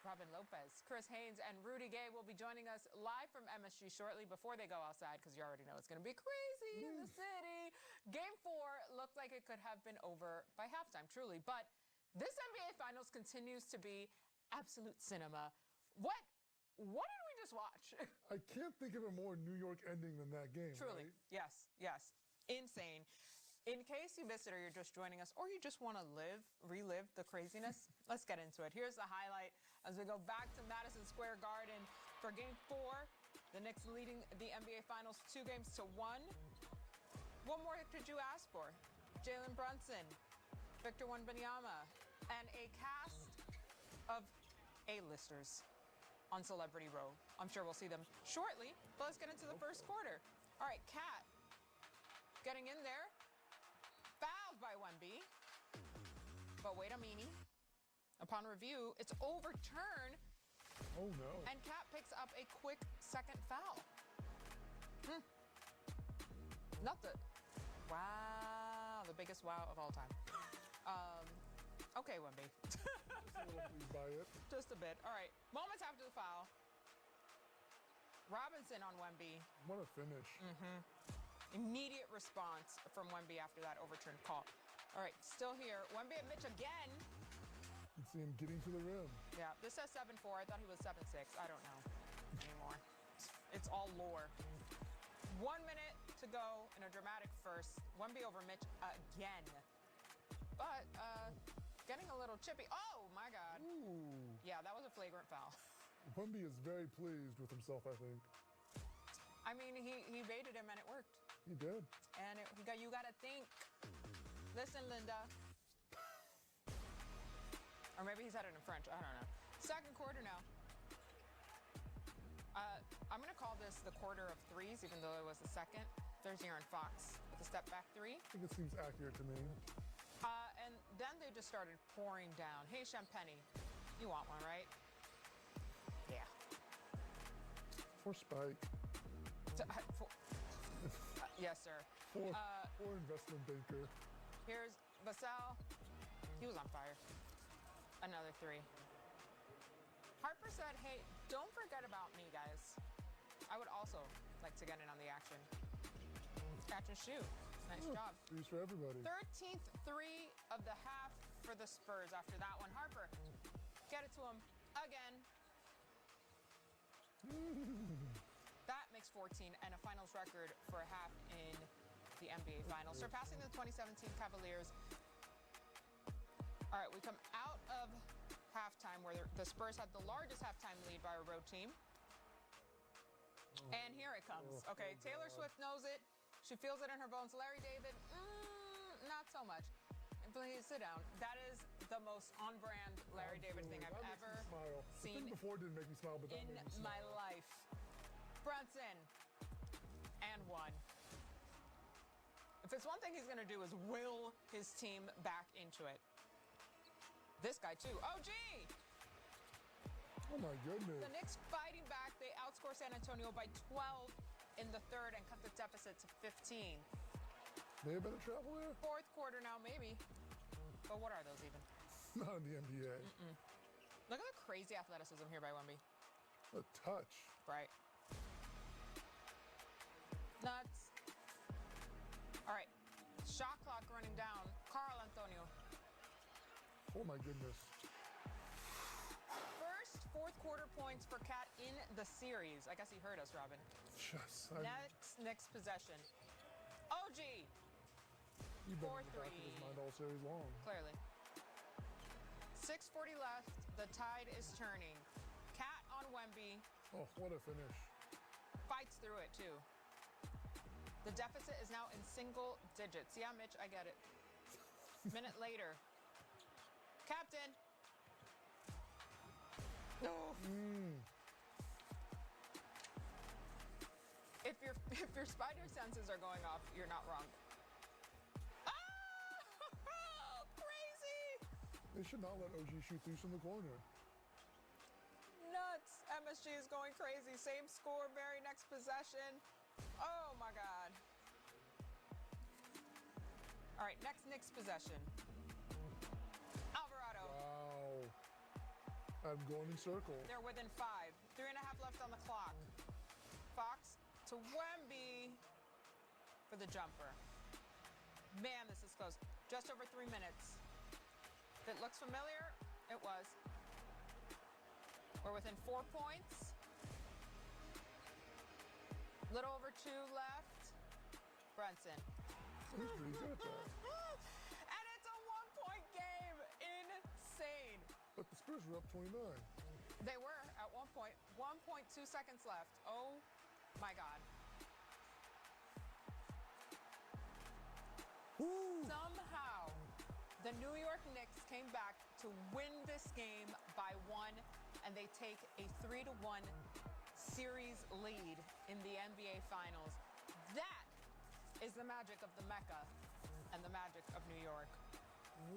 Robin Lopez, Chris Haynes, and Rudy Gay will be joining us live from MSG shortly before they go outside, because you already know it's going to be crazy in the city. Game 4 looked like it could have been over by halftime, truly. But this NBA Finals continues to be absolute cinema. What did we just watch? I can't think of a more New York ending than that game. Truly, right? yes. Insane. In case you missed it or you're just joining us or you just want to relive the craziness, let's get into it. Here's the highlight as we go back to Madison Square Garden for Game 4. The Knicks leading the NBA Finals 2-1. What more could you ask for? Jalen Brunson, Victor Wembanyama, and a cast of A-listers on Celebrity Row. I'm sure we'll see them shortly, but let's get into the first quarter. All right, Cat getting in there. Fouled by Wemby. But wait a minute. Upon review, it's overturned. Oh, no. And Cat picks up a quick second foul. Not the... Wow. The biggest wow of all time. Okay, Wemby. Just a little pleased by it. Just a bit. All right. Moments after the foul. Robinson on Wemby. What a finish. Immediate response from Wemby after that overturned call. All right, still here. Wemby and Mitch again. You can see him getting to the rim. Yeah, this says 7-4. I thought he was 7-6. I don't know anymore. It's all lore. 1 minute to go in a dramatic first. Wemby over Mitch again. But getting a little chippy. Oh, my God. Ooh. Yeah, that was a flagrant foul. Wemby is very pleased with himself, I think. I mean, he baited him and it worked. He did. And you got to think. Listen, Linda. Or maybe he said it in French. I don't know. Second quarter now. I'm going to call this the quarter of threes, even though it was the second. There's Aaron Fox with a step-back three. I think it seems accurate to me. And then they just started pouring down. Hey, Champagne, you want one, right? Yeah. For Spike. Yes, sir. Poor investment banker. Here's Vassell. He was on fire. Another three. Harper said, hey, don't forget about me, guys. I would also like to get in on the action. Catch and shoot. Nice job. Threes for everybody. 13th three of the half for the Spurs after that one. Harper, get it to him again. That makes 14 and a finals record for a half in the NBA Finals, surpassing the 2017 Cavaliers. All right, we come out of halftime where the Spurs had the largest halftime lead by a road team. And here it comes. Okay, Taylor Swift knows it. She feels it in her bones. Larry David, not so much. Please sit down. That is the most on-brand Larry David thing I've ever seen. The thing before didn't make me smile, but that made me smile. In my life. Brunson, and one. If it's one thing he's going to do is will his team back into it. This guy, too. OG! Oh, my goodness. The Knicks fighting back. They outscore San Antonio by 12 in the third and cut the deficit to 15. May have been a travel there? Fourth quarter now, maybe. But what are those even? Not in the NBA. Look at the crazy athleticism here by Wemby. A touch. Right. Nuts. All right. Shot clock running down. Carl Antonio. Oh, my goodness. First fourth quarter points for Cat in the series. I guess he heard us, Robin. Yes. Next possession. OG. You've been in the back of his mind all series long. Clearly. 6:40 left. The tide is turning. Cat on Wemby. Oh, what a finish. Fights through it, too. The deficit is now in single digits. Yeah, Mitch, I get it. Minute later. Captain. No. If your spider senses are going off, you're not wrong. Ah! Crazy! They should not let OG shoot threes from the corner. Nuts. MSG is going crazy. Same score, very next possession. Oh, my God. All right, next Knicks possession. Alvarado. Wow. I'm going in circle. They're within 5. 3.5 left on the clock. Fox to Wemby for the jumper. Man, this is close. Just over 3 minutes. If it looks familiar, it was. We're within 4 points. Little over 2 left. Brunson. He's pretty good at that. And it's a 1-point game. Insane. But the Spurs were up 29. They were at 1 point. 1.2 seconds left. Oh my God. Woo! Somehow, the New York Knicks came back to win this game by 1, and they take a 3-1 series lead in the NBA Finals. That is the magic of the Mecca and the magic of New York.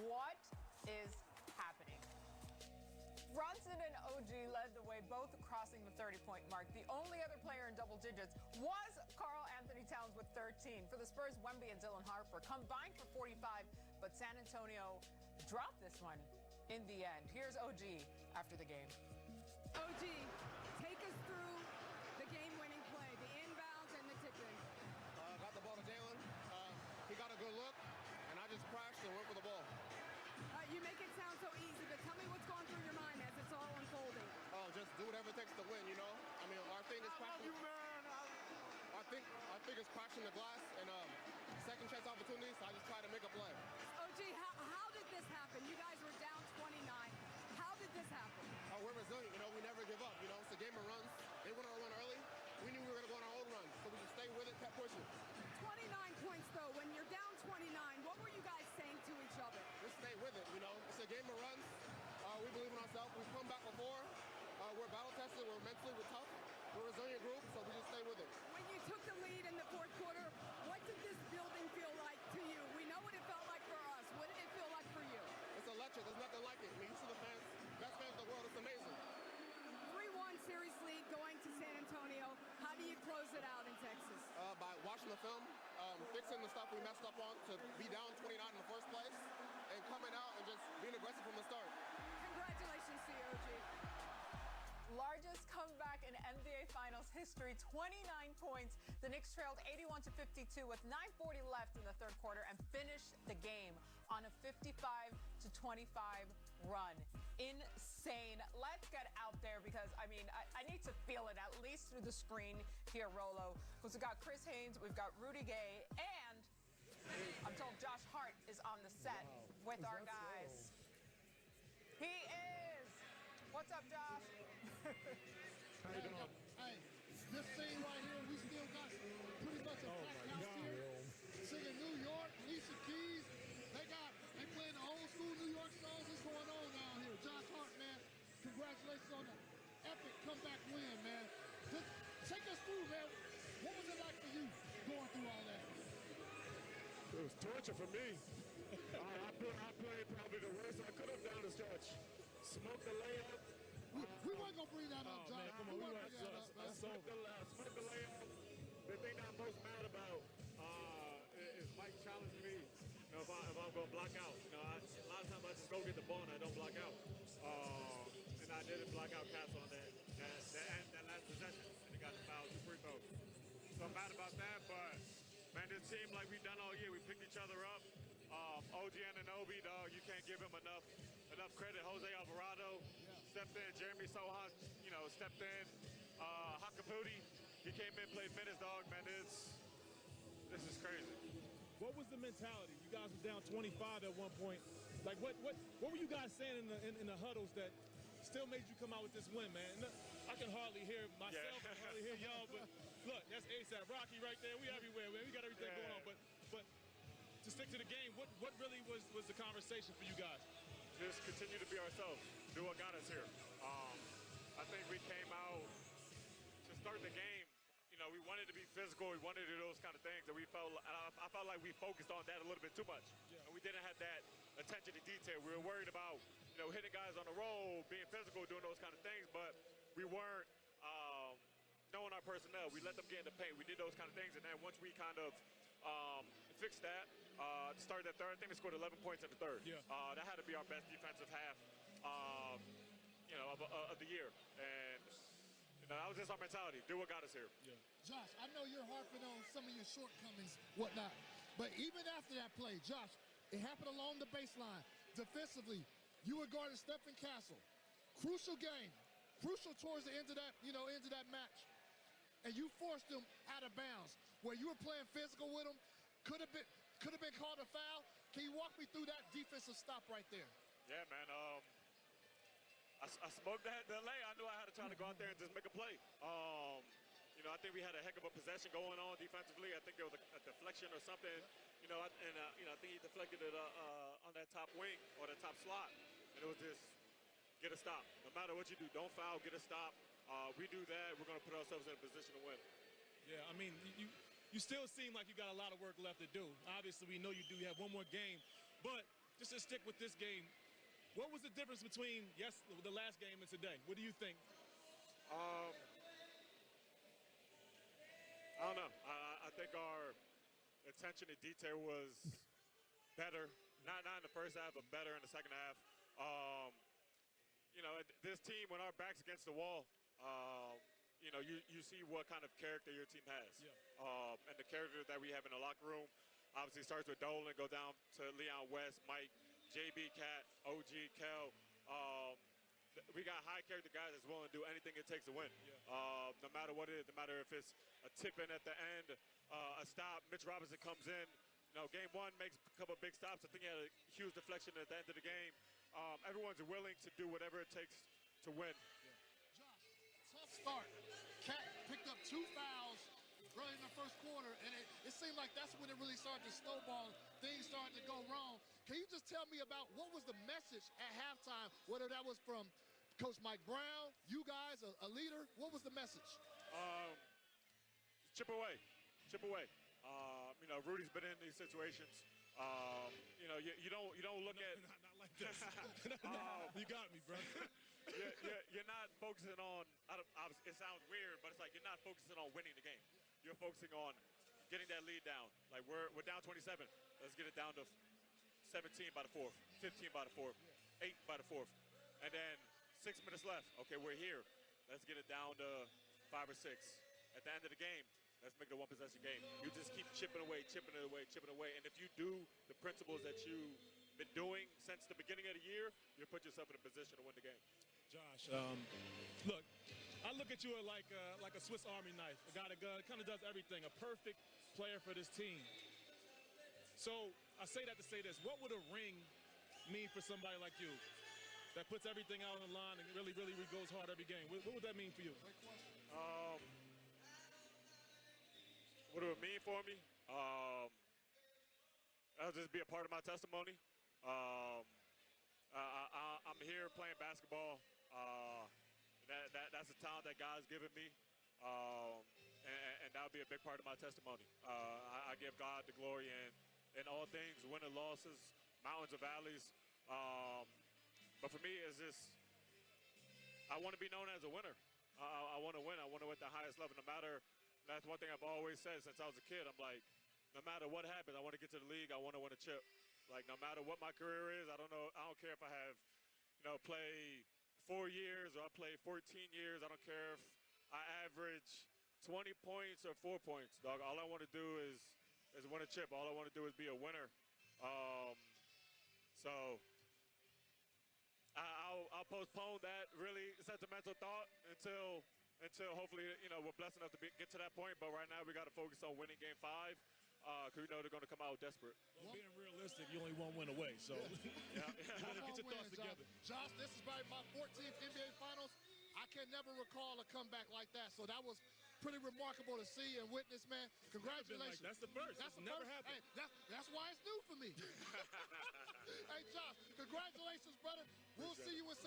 What is happening? Brunson and OG led the way, both crossing the 30-point mark. The only other player in double digits was Karl Anthony Towns with 13. For the Spurs, Wemby and Dylan Harper combined for 45, but San Antonio dropped this one in the end. Here's OG after the game. OG, take us through the game-winning play, the inbounds and the tipping. Got the ball to Jalen. He got a good look, and I just crashed and went for the ball. You make it sound so easy, but tell me what's going through your mind as it's all unfolding. Just do whatever it takes to win, you know? I mean, our thing is crashing. I think it's crashing the glass and second chance opportunities, so I just try to make a play. OG, how did this happen? You guys were down 29. How did this happen? We're resilient, you know? We never give up, you know? It's a game of runs. They went on a run early. We knew we were going to go on our own run, so we just stayed with it, kept pushing. 29 points, though. When you're down 29, what were you guys saying to each other? Just stay with it, you know? It's a game of runs. We believe in ourselves. We've come back before. We're battle-tested. We're mentally, we're tough. We're a resilient group, so we just stay with it. When you took the lead in the fourth quarter, what did this building feel like to you? We know what it felt like for us. What did it feel like for you? It's electric. There's nothing like it. I mean, you see the fans, best fans in the world. It's amazing. 3-1 series lead going to San Antonio. How do you close it out in Texas? By watching the film, fixing the stuff we messed up on to be down 29 in the first place, and coming out and just being aggressive from the start. Congratulations to you, OG. Largest comeback in NBA Finals history, 29 points. The Knicks trailed 81-52 with 9:40 left in the third quarter and finished the game on a 55-25 run. Insane. Let's get out there because, I mean, I need to feel it at least through the screen here, Rolo. Because we've got Chris Haynes, we've got Rudy Gay, and I'm told Josh Hart is on the set with our guys. He is. What's up, Josh? How you doing? Hey, this scene right here, we still got pretty much a packed house here. Singing New York, Alicia Keys. They playing the old school New York songs. What's going on down here? Josh Hart, man, congratulations on the epic comeback win, man. Just take us through, man. What was it like for you going through all that? It was torture for me. I played probably the worst I could have down the stretch. Smoked the layup. We weren't going to bring that up, John. Man, come on, I smoked the layup. The thing that I'm most mad about is Mike challenging me. You know, if I'm going to block out. You know, a lot of times I just go get the ball and I don't block out. And I didn't block out Castle on that last possession. And he got the foul, 2 free throws. So I'm mad about that, but man, this team, like we've done all year, we picked each other up. OG Anunoby, dog, you can't give him enough credit. Jose Alvarado stepped in. Jeremy Sohan, you know, stepped in. Hakaputi, he came in, played minutes, dog. Man, this is crazy. What was the mentality? You guys were down 25 at one point. Like, what were you guys saying in the huddles that still made you come out with this win, man? And I can hardly hear myself, I can hardly hear y'all, but look, that's ASAP Rocky right there. We everywhere, man. We got everything going on, but to stick to the game, what really was the conversation for you guys? Just continue to be ourselves. Do what got us here. I think we came out to start the game. You know, we wanted to be physical. We wanted to do those kind of things, and I felt like we focused on that a little bit too much. Yeah. And we didn't have that attention to detail. We were worried about, you know, hitting guys on the roll, being physical, doing those kind of things, but we weren't knowing our personnel. We let them get in the paint. We did those kind of things, and then once we kind of fixed that, started that third, I think we scored 11 points in the third. Yeah. That had to be our best defensive half. of the year. And that was just our mentality. Do what got us here. Yeah. Josh, I know you're harping on some of your shortcomings, whatnot, but even after that play, Josh, it happened along the baseline. Defensively, you were guarding Stephen Castle. Crucial game, crucial towards the end of that, end of that match. And you forced him out of bounds where you were playing physical with him. Could have been called a foul. Can you walk me through that defensive stop right there? Yeah, man. I smoked that lay. I knew I had to try to go out there and just make a play. I think we had a heck of a possession going on defensively. I think there was a deflection or something, I think he deflected it on that top wing or the top slot, and it was just get a stop. No matter what you do, don't foul, get a stop. We do that, we're going to put ourselves in a position to win. Yeah, I mean, you still seem like you got a lot of work left to do. Obviously, we know you do. You have one more game, but just to stick with this game, what was the difference between the last game and today? What do you think? I don't know. I think our attention to detail was better. Not in the first half, but better in the second half. This team, when our back's against the wall, you see what kind of character your team has. Yeah. And the character that we have in the locker room obviously starts with Dolan, go down to Leon West, Mike, JB, Cat, OG, Kel. We got high character guys that's willing to do anything it takes to win. Yeah. No matter what it is, no matter if it's a tip in at the end, a stop, Mitch Robinson comes in. Game one makes a couple of big stops. I think he had a huge deflection at the end of the game. Everyone's willing to do whatever it takes to win. Yeah. Josh, tough start. Cat picked up 2 fouls early in the first quarter, and it seemed like that's when it really started to snowball. Things started to go wrong. Can you just tell me about what was the message at halftime, whether that was from Coach Mike Brown, you guys, a leader? What was the message? Chip away. Chip away. Rudy's been in these situations. You don't look at not like this. You got me, bro. You're not focusing on. It sounds weird, but it's like you're not focusing on winning the game. You're focusing on getting that lead down. Like we're down 27. Let's get it down to 17 by the fourth, 15 by the fourth, 8 by the fourth, and then 6 minutes left. Okay, we're here. Let's get it down to 5 or 6. At the end of the game, let's make it a one-possession game. You just keep chipping away. And if you do the principles that you've been doing since the beginning of the year, you'll put yourself in a position to win the game. Josh, look, I look at you like a Swiss Army knife, a guy that kind of does everything, a perfect player for this team. So I say that to say this. What would a ring mean for somebody like you that puts everything out on the line and really goes hard every game? What would that mean for you? What it would mean for me? That'll just be a part of my testimony. I'm here playing basketball. That's a talent that God's given me, and that'll be a big part of my testimony. I give God the glory in all things, winning, losses, mountains or valleys. But for me, it's just I want to be known as a winner. I want to win. I want to win at the highest level, no matter. That's one thing I've always said since I was a kid. I'm like, no matter what happens, I want to get to the league. I want to win a chip. Like, no matter what my career is, I don't care if I have, play 4 years or I play 14 years. I don't care if I average 20 points or 4 points, dog. All I want to do is win a chip. All I want to do is be a winner. So I'll postpone that really sentimental thought until hopefully, we're blessed enough to get to that point. But right now, we got to focus on winning Game 5 because we know they're going to come out desperate. Well, being realistic, you only want one away. So yeah. You better get your thoughts together. Josh, this is my 14th NBA Finals. I can never recall a comeback like that. So that was pretty remarkable to see and witness, man. Congratulations. That's the first. That's never happened. Hey, that's why it's new for me. Hey, Josh, congratulations, brother. We'll see you in San